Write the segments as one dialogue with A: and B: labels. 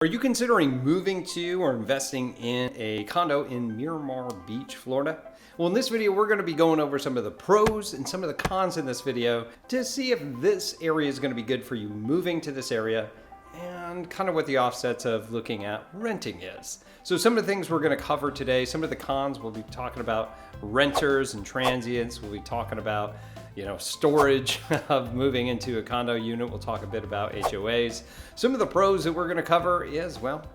A: Are you considering moving to or investing in a condo in Miramar Beach, Florida? Well, in this video, we're going to be going over some of the pros and some of the cons in this video to see if this area is going to be good for you moving to this area and kind of what the offsets of looking at renting is. So some of the things we're going to cover today, some of the cons, we'll be talking about renters and transients. We'll be talking about storage of moving into a condo unit. We'll talk a bit about HOAs. Some of the pros that we're going to cover is, well,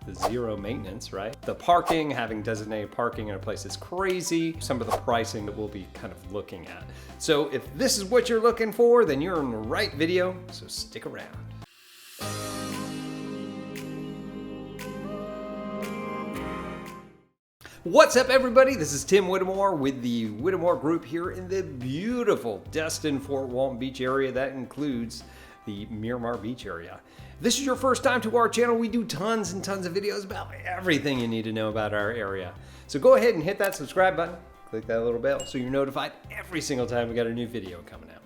A: the zero maintenance, right? The parking, having designated parking in a place is crazy. Some of the pricing that we'll be kind of looking at. So if this is what you're looking for, then you're in the right video, so stick around. What's up, everybody? This is Tim Whittemore with the Whittemore Group here in the beautiful Destin-Fort Walton Beach area. That includes the Miramar Beach area. If this is your first time to our channel, we do tons and tons of videos about everything you need to know about our area. So go ahead and hit that subscribe button, click that little bell so you're notified every single time we got a new video coming out.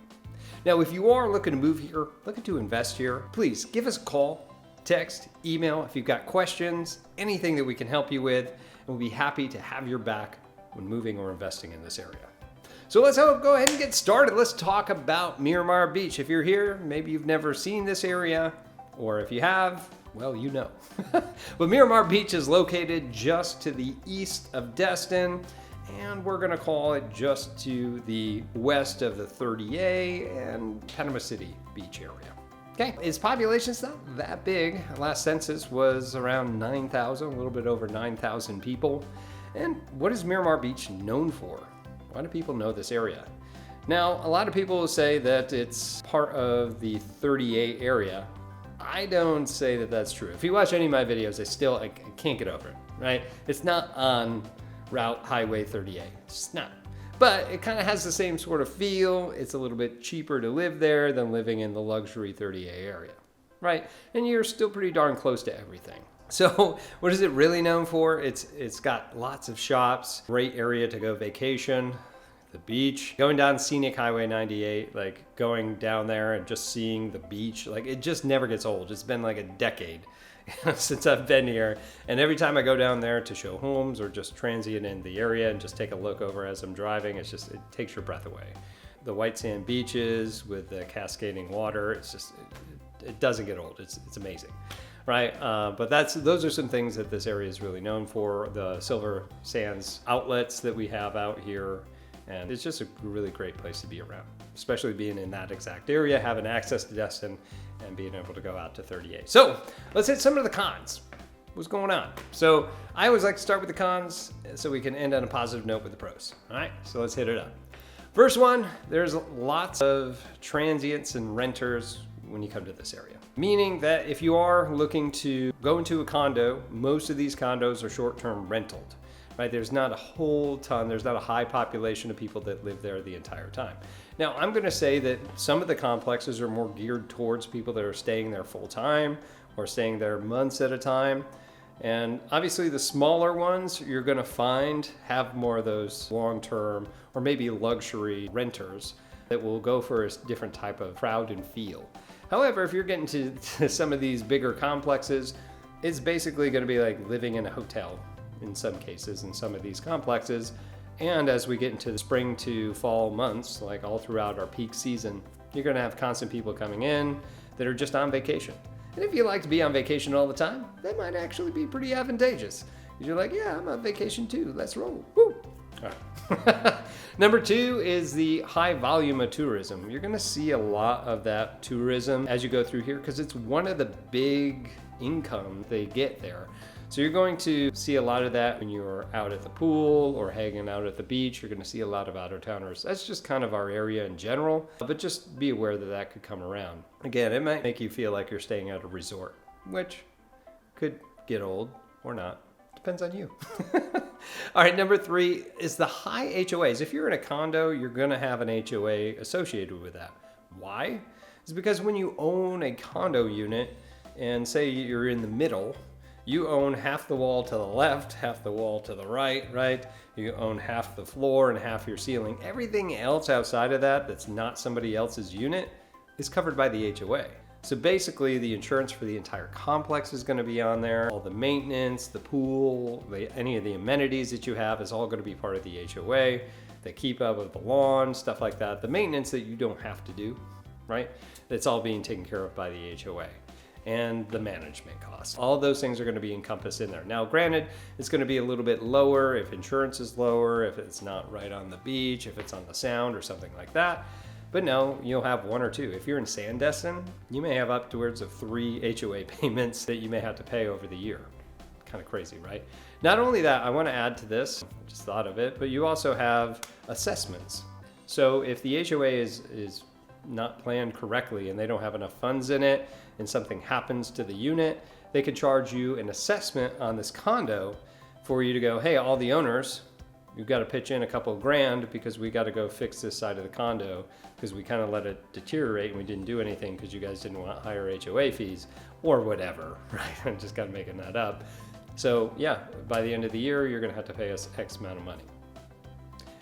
A: Now, if you are looking to move here, looking to invest here, please give us a call, text, email if you've got questions, anything that we can help you with. And we'll be happy to have your back when moving or investing in this area. So let's go ahead and get started. Let's talk about Miramar Beach. If you're here, maybe you've never seen this area, or if you have, well, you know. But Miramar Beach is located just to the east of Destin, and we're gonna call it just to the west of the 30A and Panama City Beach area. Okay, its population's not that big. Last census was around 9,000, a little bit over 9,000 people. And what is Miramar Beach known for? Why do people know this area? Now, a lot of people will say that it's part of the 30A area. I don't say that that's true. If you watch any of my videos, I can't get over it, right? It's not on Route Highway 30A. It's not. But it kind of has the same sort of feel. It's a little bit cheaper to live there than living in the luxury 30A area, right? And you're still pretty darn close to everything. So what is it really known for? It's got lots of shops, great area to go vacation, the beach, going down scenic Highway 98, like going down there and just seeing the beach, like it just never gets old. It's been like a decade since I've been here, and every time I go down there to show homes or just transient in the area and just take a look over as I'm driving, it takes your breath away. The white sand beaches with the cascading water, it doesn't get old. It's amazing, right? But those are some things that this area is really known for. The silver sands outlets that we have out here, and it's just a really great place to be around, especially being in that exact area, having access to Destin, and being able to go out to 38. So let's hit some of the cons. What's going on? So I always like to start with the cons so we can end on a positive note with the pros. All right, so let's hit it up. First one, there's lots of transients and renters when you come to this area. Meaning that if you are looking to go into a condo, most of these condos are short-term rentaled. Right, there's not a whole ton, there's not a high population of people that live there the entire time. Now, I'm gonna say that some of the complexes are more geared towards people that are staying there full time or staying there months at a time. And obviously the smaller ones you're gonna find have more of those long-term or maybe luxury renters that will go for a different type of crowd and feel. However, if you're getting to some of these bigger complexes, it's basically gonna be like living in a hotel in some cases in some of these complexes. And as we get into the spring to fall months, like all throughout our peak season, you're gonna have constant people coming in that are just on vacation. And if you like to be on vacation all the time, that might actually be pretty advantageous. Because you're like, yeah, I'm on vacation too, let's roll, woo. All right. Number two is the high volume of tourism. You're gonna see a lot of that tourism as you go through here because it's one of the big income they get there. So you're going to see a lot of that when you're out at the pool or hanging out at the beach. You're going to see a lot of out-of-towners. That's just kind of our area in general, but just be aware that that could come around. Again, it might make you feel like you're staying at a resort, which could get old or not. Depends on you. All right, number three is the high HOAs. If you're in a condo, you're going to have an HOA associated with that. Why? It's because when you own a condo unit and say you're in the middle, you own half the wall to the left, half the wall to the right? You own half the floor and half your ceiling. Everything else outside of that that's not somebody else's unit is covered by the HOA. So basically the insurance for the entire complex is going to be on there. All the maintenance, the pool, any of the amenities that you have is all going to be part of the HOA. The keep up of the lawn, stuff like that. The maintenance that you don't have to do, right? That's all being taken care of by the HOA. And the management costs. All those things are going to be encompassed in there. Now, granted, it's going to be a little bit lower if insurance is lower, if it's not right on the beach, if it's on the sound or something like that. But no, you'll have one or two. If you're in Sandestin, you may have upwards of 3 HOA payments that you may have to pay over the year. Kind of crazy, right? Not only that, I want to add to this, I just thought of it, but you also have assessments. So if the HOA is not planned correctly and they don't have enough funds in it and something happens to the unit, they could charge you an assessment on this condo for you to go, hey, all the owners, you've got to pitch in a couple of grand because we got to go fix this side of the condo because we kind of let it deteriorate and we didn't do anything because you guys didn't want higher HOA fees or whatever, right? I'm just kind of making that up. So yeah, by the end of the year, you're going to have to pay us X amount of money.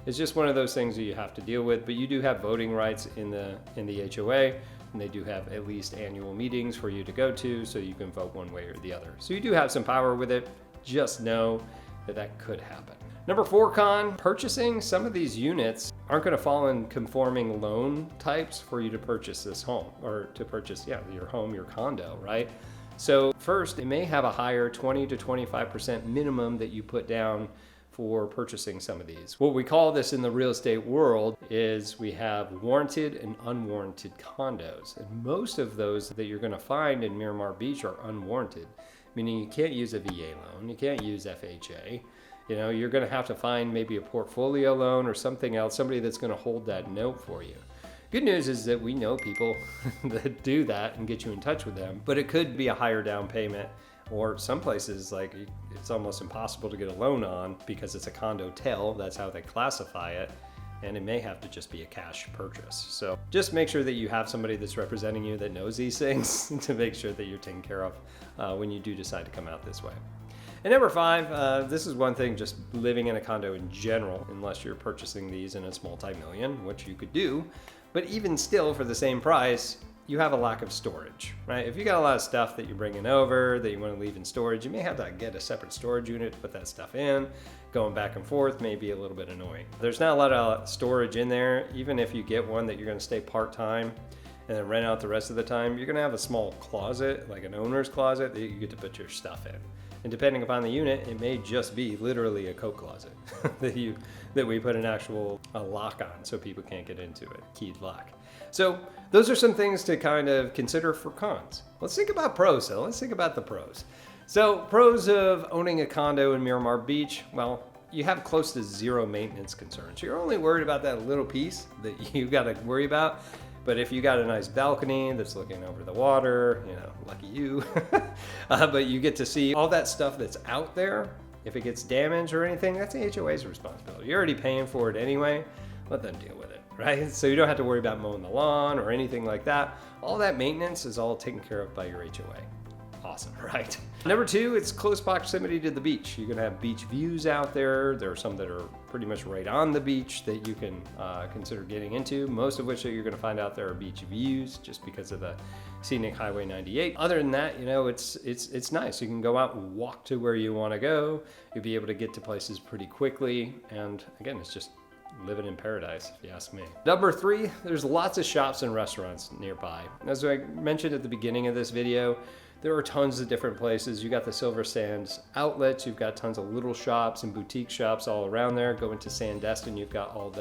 A: It's just one of those things that you have to deal with, but you do have voting rights in the HOA, and they do have at least annual meetings for you to go to, so you can vote one way or the other. So you do have some power with it. Just know that that could happen. Number 4 con, purchasing. Some of these units aren't going to fall in conforming loan types for you to purchase this home, or to purchase, your home, your condo, right? So first, it may have a higher 20 to 25% minimum that you put down for purchasing some of these. What we call this in the real estate world is we have warranted and unwarranted condos. And most of those that you're going to find in Miramar Beach are unwarranted, meaning you can't use a VA loan, you can't use FHA. You know, you're going to have to find maybe a portfolio loan or something else, somebody that's going to hold that note for you. Good news is that we know people that do that and get you in touch with them, but it could be a higher down payment, or some places like it's almost impossible to get a loan on because it's a condo-tel, that's how they classify it, and it may have to just be a cash purchase. So just make sure that you have somebody that's representing you that knows these things to make sure that you're taken care of when you do decide to come out this way. And number 5, this is one thing, just living in a condo in general, unless you're purchasing these and it's multi-million, which you could do, but even still for the same price, you have a lack of storage, right? If you got a lot of stuff that you're bringing over that you want to leave in storage, you may have to get a separate storage unit to put that stuff in. Going back and forth may be a little bit annoying. There's not a lot of storage in there. Even if you get one that you're going to stay part-time and then rent out the rest of the time, you're going to have a small closet, like an owner's closet, that you get to put your stuff in. And depending upon the unit, it may just be literally a coat closet that we put an actual lock on so people can't get into it, keyed lock. So those are some things to kind of consider for cons. Let's think about pros though. Let's think about the pros. So pros of owning a condo in Miramar Beach, well, you have close to zero maintenance concerns. You're only worried about that little piece that you got to worry about. But if you got a nice balcony that's looking over the water, you know, lucky you, but you get to see all that stuff that's out there. If it gets damaged or anything, that's the HOA's responsibility. You're already paying for it anyway. Let them deal with it, right? So you don't have to worry about mowing the lawn or anything like that. All that maintenance is all taken care of by your HOA. Awesome, right? Number 2, it's close proximity to the beach. You're gonna have beach views out there. There are some that are pretty much right on the beach that you can consider getting into. Most of which that you're gonna find out there are beach views just because of the scenic Highway 98. Other than that, you know, it's nice. You can go out and walk to where you wanna go. You'll be able to get to places pretty quickly. And again, it's just living in paradise, if you ask me. Number 3, there's lots of shops and restaurants nearby. As I mentioned at the beginning of this video, there are tons of different places. You got the Silver Sands outlets, you've got tons of little shops and boutique shops all around there. Go into Sandestin, you've got all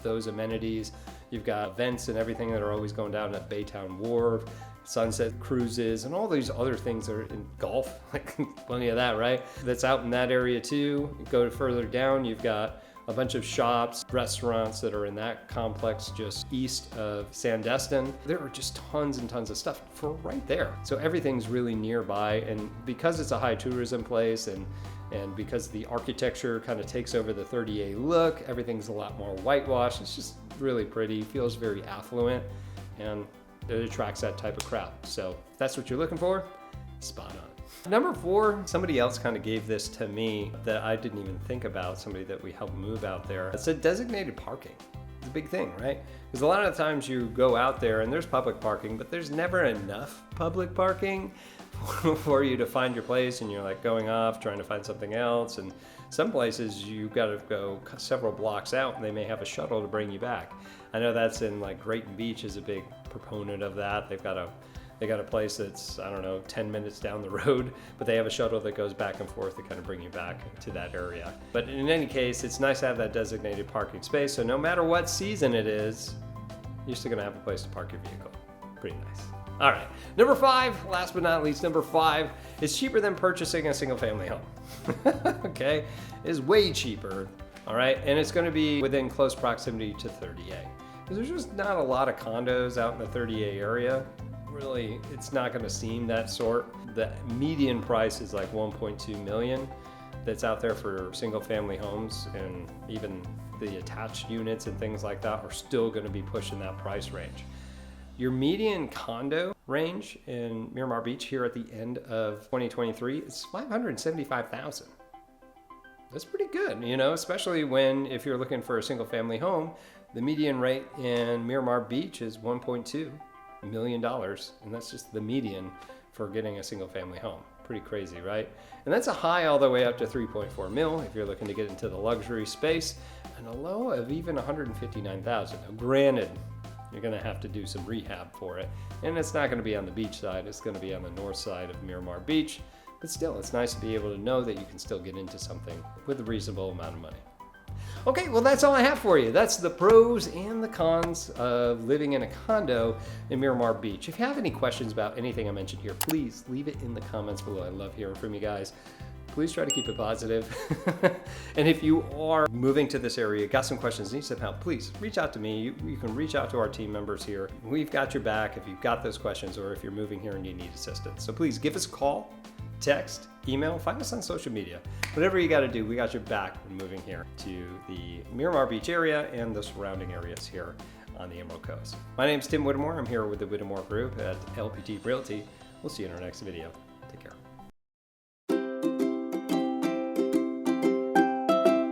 A: those amenities. You've got events and everything that are always going down at Baytown Wharf, sunset cruises, and all these other things that are in golf, like plenty of that, right? That's out in that area too. You go further down, you've got a bunch of shops, restaurants that are in that complex just east of Sandestin. There are just tons and tons of stuff for right there. So everything's really nearby, and because it's a high tourism place and because the architecture kind of takes over the 30A look, everything's a lot more whitewashed. It's just really pretty, feels very affluent, and it attracts that type of crowd. So if that's what you're looking for, spot on. Number 4, somebody else kind of gave this to me that I didn't even think about, somebody that we helped move out there. It said designated parking. It's a big thing, right? Because a lot of the times you go out there and there's public parking, but there's never enough public parking for you to find your place, and you're like going off trying to find something else. And some places you've got to go several blocks out and they may have a shuttle to bring you back. I know that's in like Drayton Beach is a big proponent of that. They got a place that's, I don't know, 10 minutes down the road, but they have a shuttle that goes back and forth to kind of bring you back to that area. But in any case, it's nice to have that designated parking space. So no matter what season it is, you're still gonna have a place to park your vehicle. Pretty nice. All right, number 5, last but not least, number 5 is cheaper than purchasing a single family home. Okay, is way cheaper. All right, and it's gonna be within close proximity to 30A. Because there's just not a lot of condos out in the 30A area. Really, it's not going to seem that sort. The median price is like 1.2 million that's out there for single family homes, and even the attached units and things like that are still going to be pushing that price range. Your median condo range in Miramar Beach here at the end of 2023 is $575,000. That's pretty good, you know, especially if you're looking for a single family home. The median rate in Miramar Beach is $1.2 million, and that's just the median for getting a single family home. Pretty crazy, right? And that's a high all the way up to 3.4 mil if you're looking to get into the luxury space, and a low of even 159,000. Now, granted, you're going to have to do some rehab for it, and it's not going to be on the beach side, it's going to be on the north side of Miramar Beach, but still, it's nice to be able to know that you can still get into something with a reasonable amount of money. Okay, well, that's all I have for you. That's the pros and the cons of living in a condo in Miramar Beach. If you have any questions about anything I mentioned here, please leave it in the comments below. I love hearing from you guys. Please try to keep it positive. And if you are moving to this area, got some questions, need some help, please reach out to me. You can reach out to our team members here. We've got your back if you've got those questions, or if you're moving here and you need assistance. So please give us a call, text, email, find us on social media. Whatever you got to do, we got your back when moving here to the Miramar Beach area and the surrounding areas here on the Emerald Coast. My name is Tim Whittemore. I'm here with the Whittemore Group at LPT Realty. We'll see you in our next video. Take care.